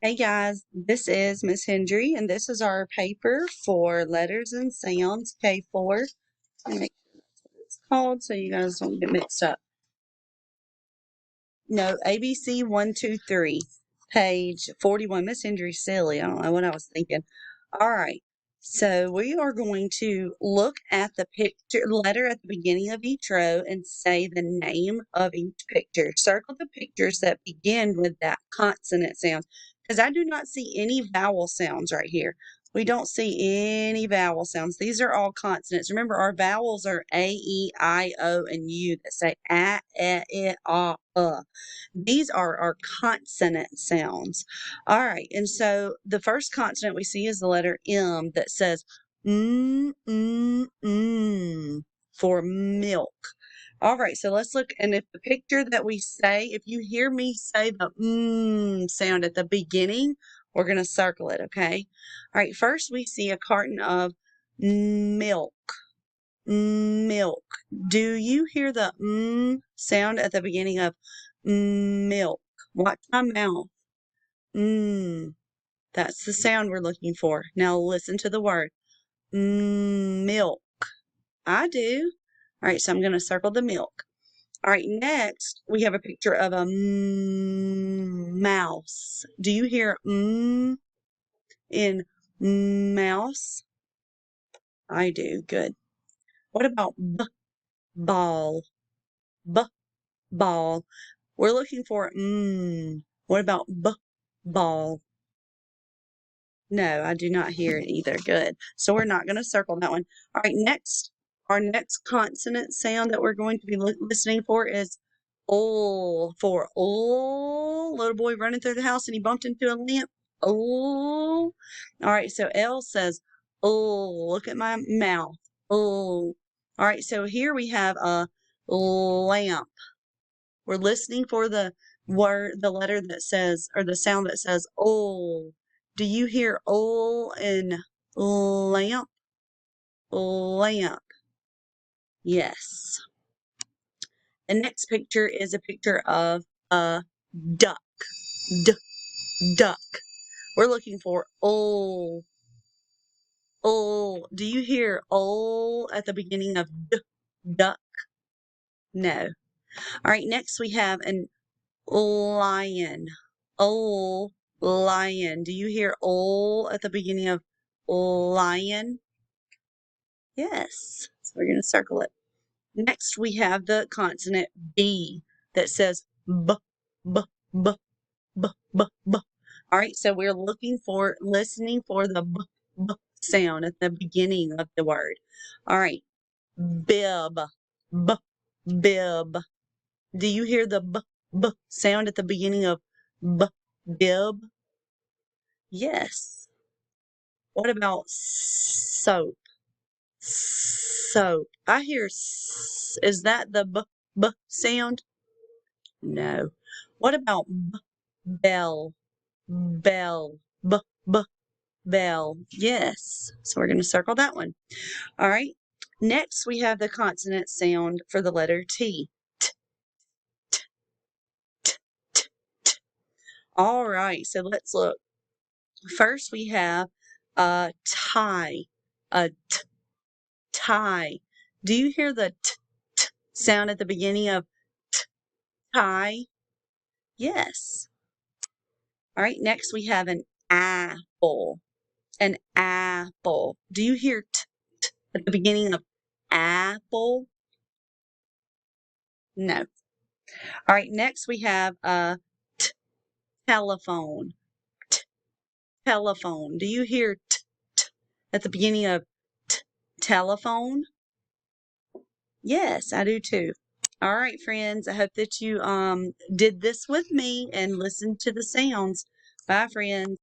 Hey guys, this is Miss Hendry, and this is our paper for letters and sounds K4. Let me make sure that's what it's called so you guys don't get mixed up. No, ABC 123, page 41. Miss Hendry's silly. I don't know what I was thinking. All right. So we are going to look at the picture letter at the beginning of each row and say the name of each picture. Circle the pictures that begin with that consonant sound because I do not see any vowel sounds right here. We don't see any vowel sounds. These are all consonants. Remember, our vowels are A, E, I, O, and U that say a, e, I. These are our consonant sounds. All right. And so the first consonant we see is the letter M that says for milk. All right. So let's look. And if the picture that we say, if you hear me say the sound at the beginning, we're going to circle it. Okay. All right. First, we see a carton of milk. Milk. Do you hear the sound at the beginning of milk? Watch my mouth. That's the sound we're looking for. Now listen to the word. Milk. I do. All right, so I'm going to circle the milk. All right, next we have a picture of a mouse. Do you hear in mouse? I do. Good. What about ball? Ball. We're looking for What about ball? No, I do not hear it either. Good. So we're not going to circle that one. All right, next, our next consonant sound that we're going to be listening for is oh, for oh, little boy running through the house and he bumped into a lamp. Oh. All right, so L says, oh, look at my mouth. Oh. All right, so here we have a lamp. We're listening for the letter that says, or the sound that says, oh. Do you hear "ol" in lamp? Lamp. Yes. The next picture is a picture of a duck. Duck. We're looking for "ol." Ol. Do you hear "ol" at the beginning of duck? No. All right, next we have an lion. Ol, lion. Do you hear ol at the beginning of lion? Yes. So we're going to circle it. Next, we have the consonant B that says b, b, b, b, b, b. All right, so we're listening for the b sound at the beginning of the word. All right, bib, b, bib. Do you hear the b sound at the beginning of bib? Yes. What about soap? Soap. I hear is that the b sound? No. What about bell? Bell. B bell. Yes. So we're going to circle that one. All right. Next, we have the consonant sound for the letter T. T, t, t, t, t. All right. So let's look. First, we have a tie. A tie. Do you hear the sound at the beginning of tie? Yes. All right, next we have an apple. An apple. Do you hear at the beginning of apple? No. All right, next we have a telephone. Telephone. Do you hear at the beginning of telephone? Yes, I do too. All right, friends. I hope that you did this with me and listened to the sounds. Bye, friends.